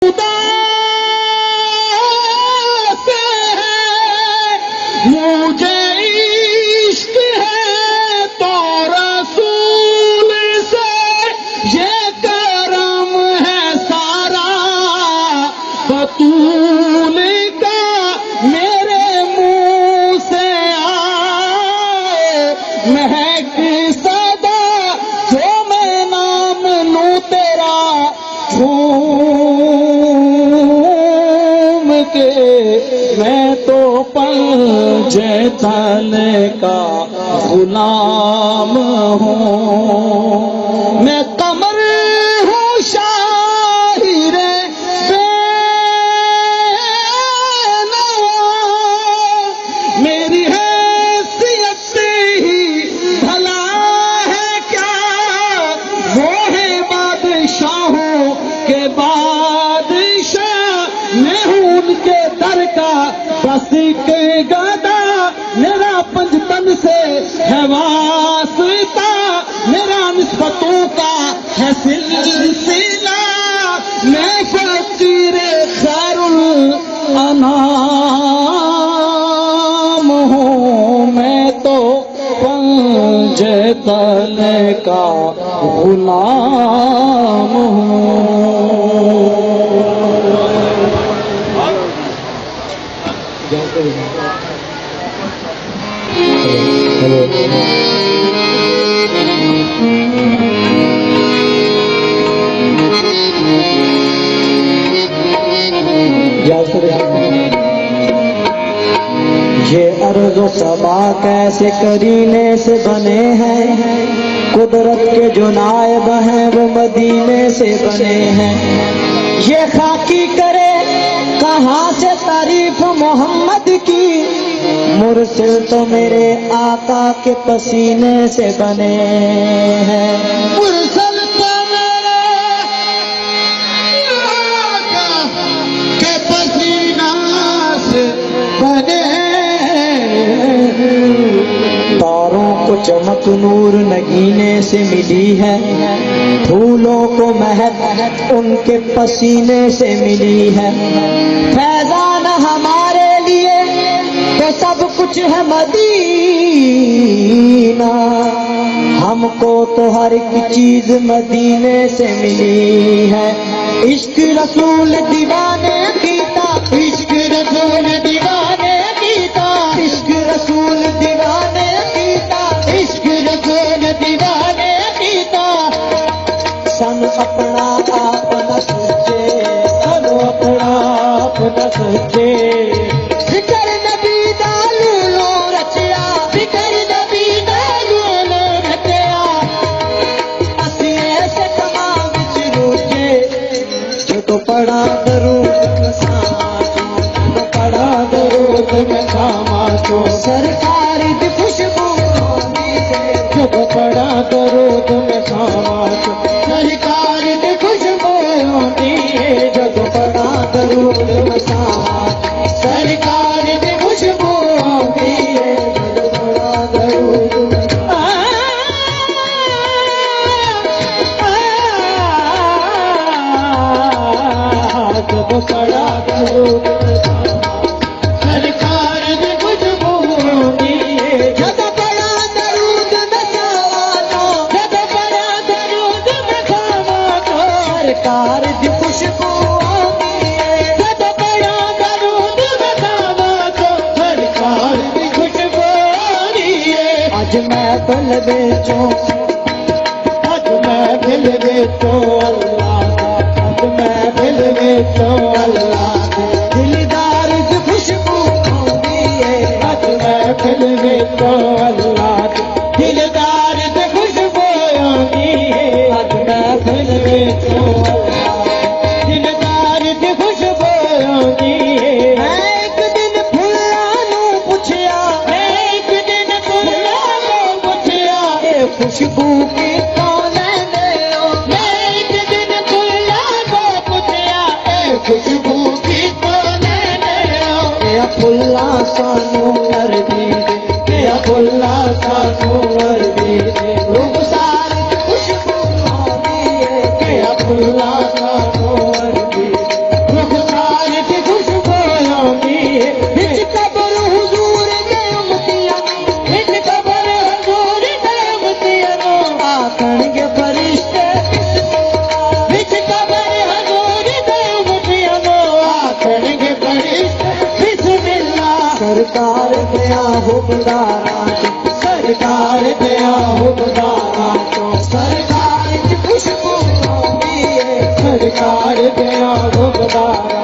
खुदा से है मुझे इश्क है तो रसूल से ये करम है सारा बतूल का मेरे मुंह से आए महक सदा जो मैं नाम लूं तेरा झूम के मैं तो पंजे तले का गुलाम हूँ मैं कमर हूँ शाहिर बेनवा मेरी हैसियत ही भला है क्या वो है बादशाहों के बादशाह मैं हूँ उनके दर का बस के गदा मेरा पंजतन से है वास्ता मेरा निस्बतों का है सिलसिला मैं फकीर खैरुल अनाम हूँ मैं तो पंजे तले का गुलाम हूँ। ये अर्ज़ सबा कैसे करीने से बने हैं कुदरत के जो नायब हैं वो मदीने से बने हैं ये खाकी करे कहाँ से तारीफ मोहम्मद की मुरसिल तो मेरे आका के पसीने से बने हैं मुरसिल तो मेरे आका के पसीना से बने तारों को चमक नूर नगीने से मिली है फूलों को महक उनके पसीने से मिली है फैजान हमारे लिए तो सब कुछ है मदीना हमको तो हर एक चीज मदीने से मिली है इश्क रसूल दीवाने कीता इश्क रसूल दीवाने कीता इश्क रसूल दीवाने कीता इश्क रसूल दीवाने कीता सन अपना आप न सोचे सन अपना आप न सोचे फिकर नबी दालू लो रचिया फिकर नबी दालू लो रचिया असी ऐसे कमा विच रोचे जो तो पड़ा दरूद तो पड़ा दरूद में खामा तो सरकार दी खुशबू जो तो पड़ा दरूद में खामा तो सरकार दी खुशबू होती है जो तो पड़ा दरूद में खामा सरकार दी खुशबू होती है जो तो पड़ा दरूद में जो तो पड़ा दरूद सरकार दी खुशबू होती है जो तो पड़ा दरूद में खामा जो तो पड़ा दरूद में खामा सरकार दी खुशबू होती है जो तो पड़ा दरूद में खामा सरकार दी खुशबू होती है आज मैं दिल बेचूं आज मैं दिल बेचूं अल्लाह का आज मैं दिल बेचूं अल्लाह का दिलदार की खुशबू होती है आज मैं दिल बेचूं अल्लाह का दिलदार की खुशबू होती है आज मैं दिल बेचूं दिलदार की खुशबू होती है एक दिन फुल्लानू पूछया एक दिन फुल्लानू पूछया ये खुशबू की कौन है एक दिन फुल्लानू पूछया ये खुशबू की कौन है फुल्ला सानू कर दी फुल्ला दया हुबदारा सरकार दया हुबदारा सरकार दी खुशबू आउंदी है सरकार दया हुबदारा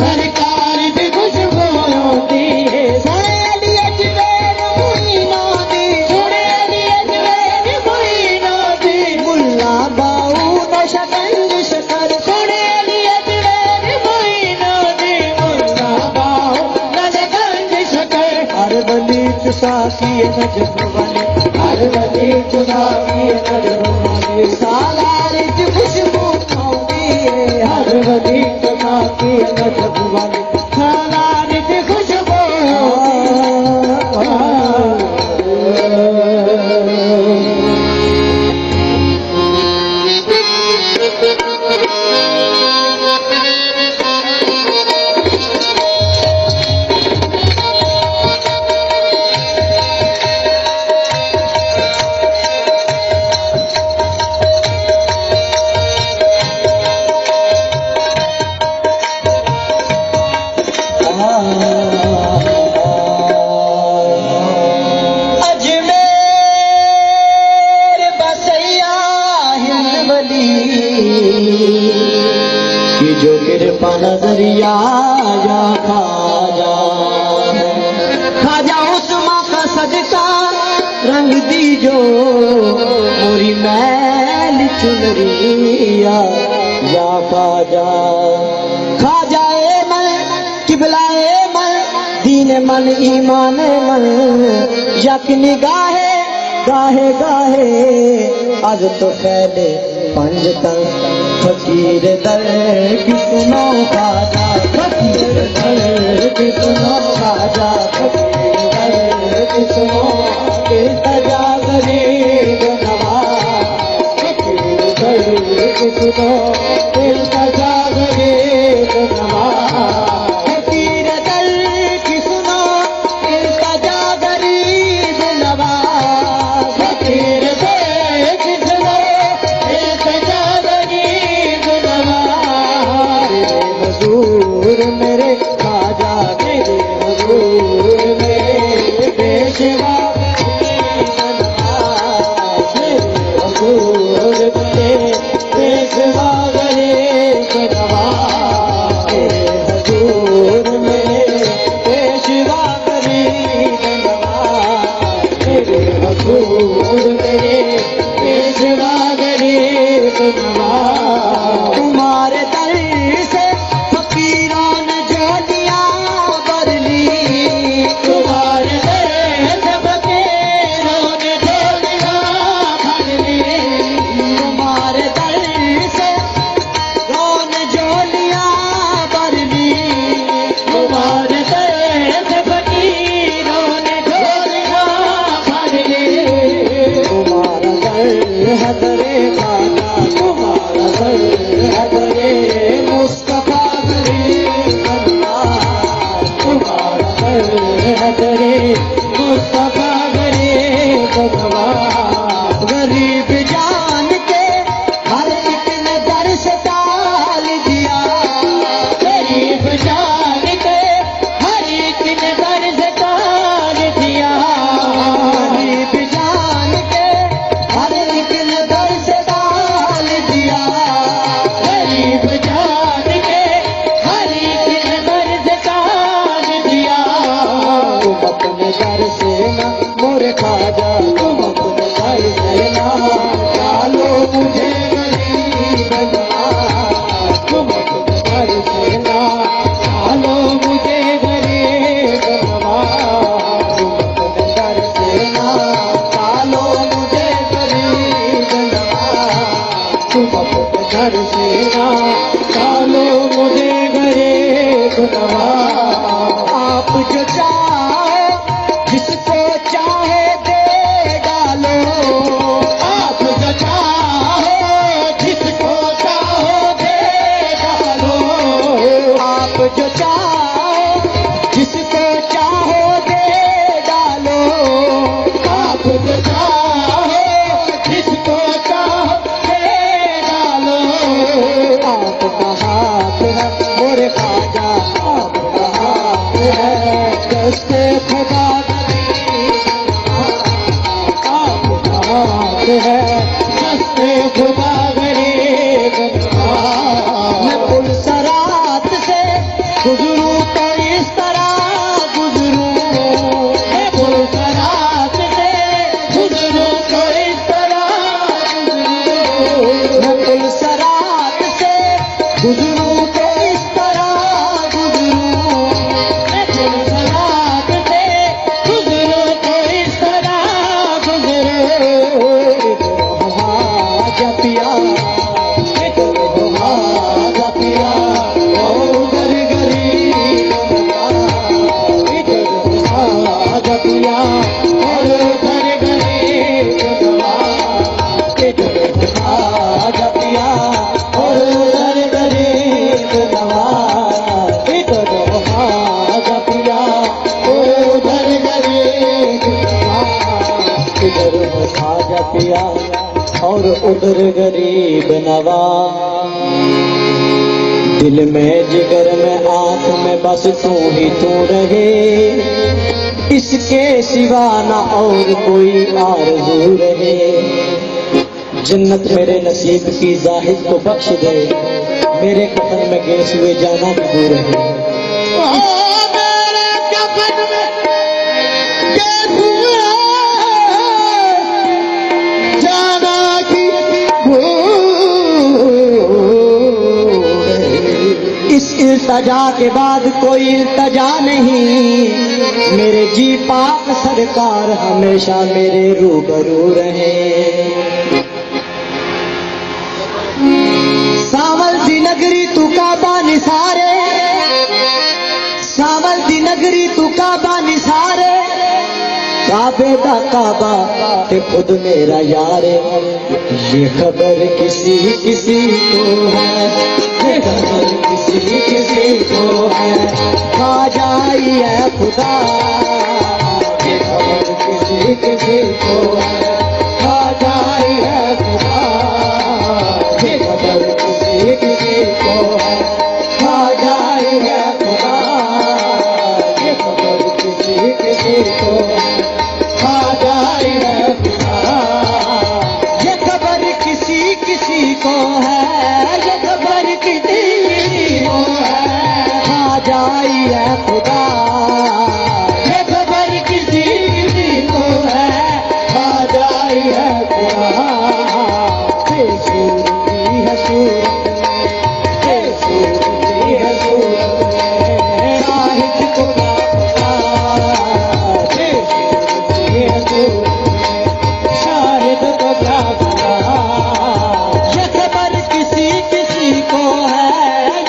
सरकार दी खुशबू आउंदी है सोने दी अजमेर मुईना दी सोने दी अजमेर मुईना दी मुल्ला बाऊ नशगंज शकर सोने दी अजमेर मुईना दी मुल्ला बाऊ नशगंज शकर हर वली चुसा की नजर वाले हर वली चुसा की नजर वाले सालार दी खुशबू आउंदी है हर वली चुसा की नजर वाले सालार दी खुशबू अजमेर बसैया हिंदवली की जो कृपा नजरिया या खाजा उस्मा का सदका रंग दी जो मोरी मैल चुनरिया या खाजा ए मन किबला ए मन दीन मन ईमान मन यक निगाहे गाहे गाहे आज तो फैले पंज तन फकीर दर किसनो खाजा फकीर दर किसनो खाजा फकीर दर किसनो के सजा गरीब नवाज फकीर दर किसनो के सजा गरीब नवाज फकीर दर किसनो के सजा गरीब नवाज फकीर दर किसनो के सजा गरीब नवाज मेरे हुजूर मेरे खाजा मेरे हुजूर मेरे पेशवा मेरे हुजूर मेरे पेशवा गरीब नवाज मेरे हुजूर मेरे पेशवा गरीब नवाज मेरे हुजूर मेरे पेशवा गरीब नवाज तुम्हारे दर से फकीरों ने जोलियां भर ली तुम्हारे दर से फकीरों ने जोलियां भर ली तुम्हारे दर से रोन जोलियां भर ली तुम्हारे दर से फकीरों ने जोलियां भर ली तुम्हारा दर है दरे खाना तुम्हारा दर है दरे मुस्तफा गरीब नवाज तुम्हारा दर है दरे मुस्तफा गरीब नवाज गरीब जान के हर एक ने दर से टाल दिया गरीब जान के हर एक ने दर से टाल दिया गरीब जान के हर एक ने दर से टाल दिया गरीब जान के हर एक ने दर से टाल दिया तुम अपने दर से ना मोरे खाजा तुम अपने दर से ना डालो मुझे गरीब नवाज तुम अपने दर से ना डालो मुझे गरीब नवाज तुम अपने दर से ना डालो मुझे गरीब नवाज तुम अपने दर से ना डालो मुझे गरीब नवाज आप जो चाहो जिसको चाहे दे डालो आप जो चाहो जिसको चाहो दे डालो आप जो चाहो जिसको चाहो दे डालो आप जो चाहो जिसको चाहो दे डालो आपका हाथ है मोरे खाजा आपका हाथ है दस्ते खुदा पिया और उधर गरीब नवाज। दिल में जिगर में आंख में बस तू ही तू रहे, इसके सिवा ना और कोई आरज़ू रहे। जन्नत मेरे नसीब की जाहिद को बख्श दे, मेरे कफन में गैस हुए जाना भी दूर है। इस इल्तजा के बाद कोई इल्तजा नहीं, मेरे जी पाक सरकार हमेशा मेरे रूबरू रहे। सावल दी नगरी तू काबा निसारे, सावल दी नगरी तू काबा निसारे, काबे दा काबा ते खुद मेरा यारे। ये खबर किसी किसी को है, ये खबर किसी किसी को है, खा जाई है खुदा। ये खबर किसी किसी को है, खा जाई है खुदा। ये खबर किसी किसी को है, खा जाई है खुदा। ये खबर किसी किसी को है, खा जाई है खुदा। ये खबर किसी किसी को है, ये खबर किसी किसी को है, खा जाई है खुदा। ये खबर किसी किसी को है, खा जाई है खुदा। बेसूरती है सूरत में, बेसूरती है सूरत में, साहिब को क्या पता। बेसूरती है सूरत में, शाहिद को क्या पता। ये खबर किसी किसी को है,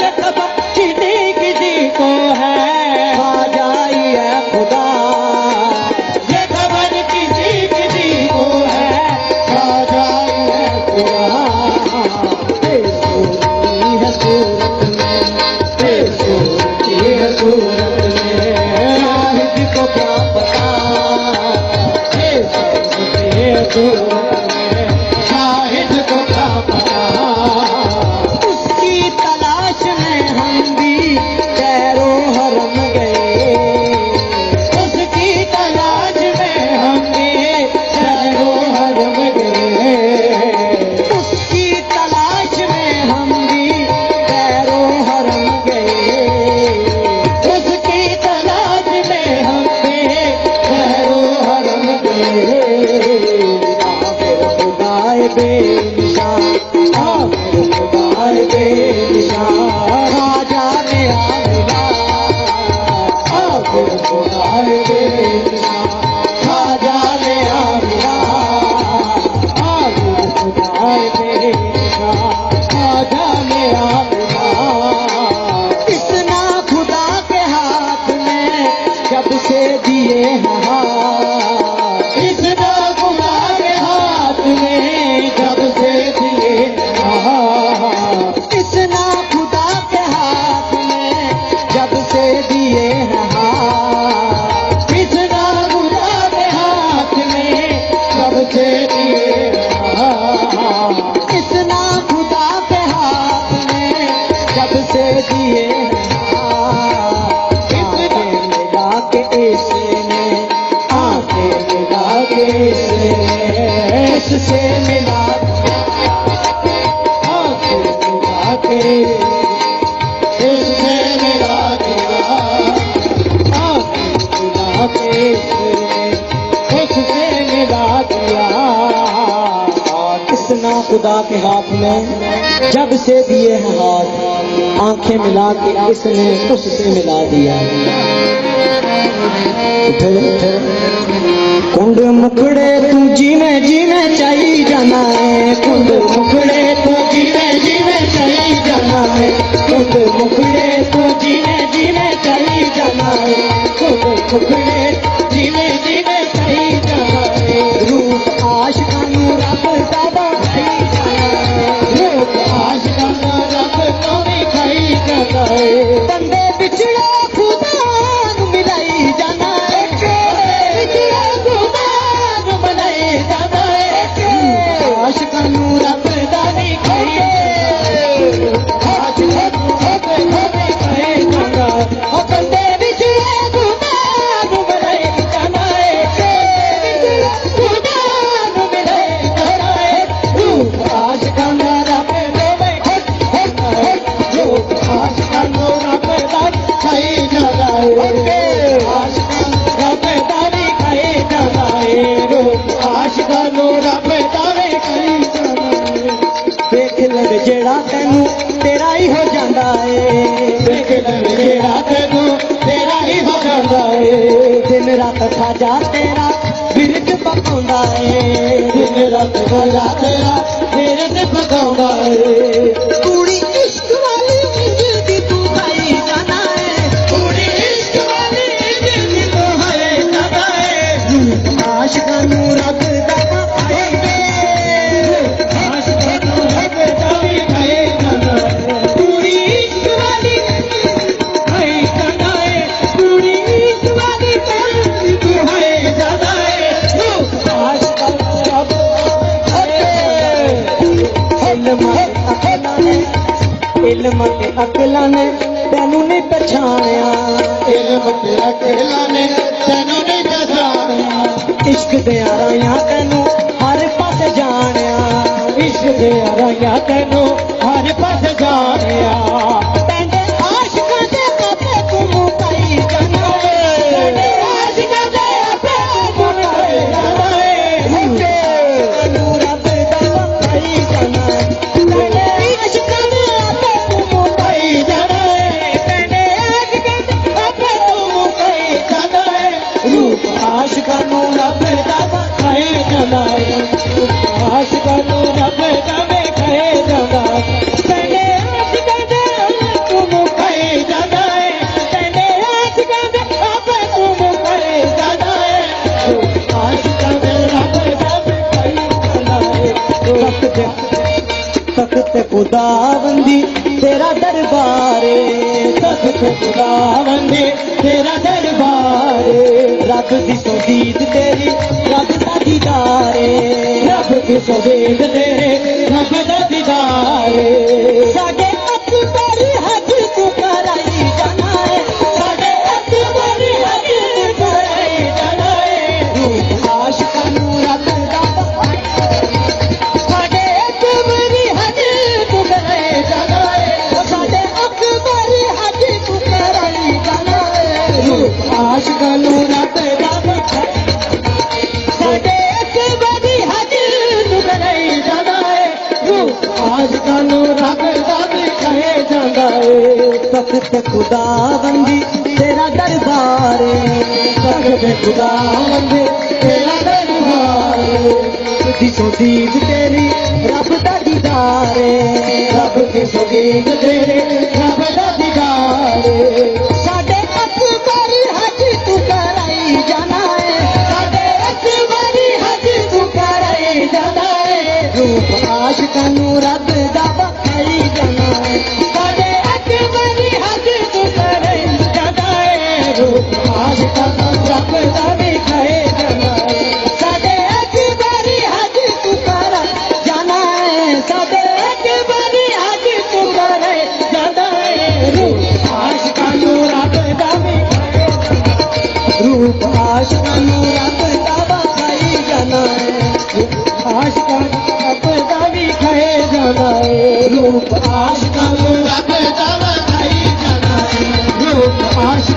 ये खबर किसी किसी को है, खा जाई है खुदा। ये खबर किसी किसी को है, खा जाई है खुदा। बेसूरती है सूरत में, बेसूरती है सूरत में, शाहिद को क्या पता। बेसूरती है सूरत में, शाहिद को क्या पता। उसकी तलाश में हम भी कैरो हरम गए, उसकी तलाश में हम भी कैरो हरम गए। उसकी तलाश में हम भी कैरो हरम गए, उसकी तलाश में हम भी कैरो हरम गए। आखिर खुदाए बेनिशान, आखिर खुदाए बेनिशान, राजा ने आमिना। आखिर खुदाए बेनिशान, राजा ने आमिना। आखिर खुदाए बेनिशान, राजा ने आमिना। इतना खुदा के हाथ में जब से दिए हैं हाथ, इतना खुदा के हाथ में जब से दिए हैं हाथ, इतना खुदा के हाथ में जब से दिए हैं हाथ, इतना खुदा के हाथ में जब से दिए हैं हाथ, इतना खुदा के हाथ में जब से दिए हैं हाथ। आंखें मिला के इसने, आंखें मिला के इसने, इससे मिला आंखें मिला के, इससे मिला दिया। आंखें मिला के इसने, इससे मिला दिया। इतना खुदा के हाथ में जब से दिए हैं हाथ, आंखें मिला के इसने उससे मिला दिया। फिर कुंड मुखड़े तू जीवे जीवे चाहिए जाना है, कुंड मुखड़े तू जीवे जीवे चाहिए जाना है, कुंड मुखड़े तू जीवे जीवे चाहिए जाना है, कुंड मुखड़े जीवे जीवे चाहिए जाना है। रूप आशिकानू रब का बनाई जाना है, रूप आशिकानू रब का दिखाई जाना है। बंदे बिछड़ा खुदा नू मिलाई जाना है, बिछड़ा खुदा नू मिलाई जाना है। इल्म जेड़ा तेनू तेरा ही हो जांदा है दिन रात खाजा तेरा विरद पकाउंदा है दिन रात खाजा तेरा विरद पकाउंदा है कुड़ी इश्क वाली दिल दी तू खाई जाना है कुड़ी इश्क वाली दिल दी तू खाई जाना है आशिकां नू रब दा आए आशिकां नू रब दा भी खाए जाना है कुड़ी इश्क वाली खाई जाना है कुड़ी इश्क वाली दिल दी तू खाई जाना है आशिकां नू रब इल्म ते अकलां ने तैनू नहीं पछाणिया इल्म ते अकलां ने तैनू नहीं पछाणिया इश्क दे राहियां तैनू हर पासे जाणिया इश्क दे राहियां तैनू हर पासे जाणिया तेरे आशिकां दे आपे तू मुकाई जाना है तेरे आशिकां दे आपे तू मुकाई जाना है तैनू रब दा वखाई जाना है तेरे आशिकां दे आपे तू मुकाई जाना है तेरे आशिकां दे आपे तू मुकाई जाना है रूप आशिकां नू रब दा वखाई जाना है आशिकां नू रब दा वखाई जाना है तेरे आशिकां दे तू मुकाई जाना है तेरे आशिकां दे आपे तू मुकाई जाना है आशिकां दे रब दा वखाई जाना है तख्त खुदावंदी तेरा दरबार तख्त खुदावंदी तेरा दरबार रब दी सौदीद तेरी रब दा दीदार रब दी सौदीद तेरे रब दा दीदार साडे अकबर हज तू कराई जाना है साडे अकबर हज तू कराई जाना है आशिकां नू रब दा साडे अकबर हज तू कराई जाना है साडे अकबर हज तू कराई जाना है आशिकां नू रब दा साडे अकबर हज तू कराई जाना है आशिकां नू रब दा विखाए जांदा है तख्त खुदावंदी तेरा दरबार तख्त खुदावंदी तेरा दरबार दी सौदीद तेरी रब दा दीदार रब दी सौदीद तेरे रब दा दीदार साडे अकबर हज तू कराई जाना है साडे अकबर हज तू कराई जाना है रूप आशिकां नू रब दा वखाई जाना है साडे अकबर हज तू कराई जाना है रूप आशिकां नू रब दा विखाए जाना है साडे अकबर हज तू कराई जाना है साडे अकबर हज तू कराई जाना है रूप आशिकां नू रब दा विखाए रूप आशिकां नू रब दा वखाई जाना है आशिकां नू रब दा विखाए जाना है रूप आशिकां नू रब दा वखाई जाना है रूप आशिकां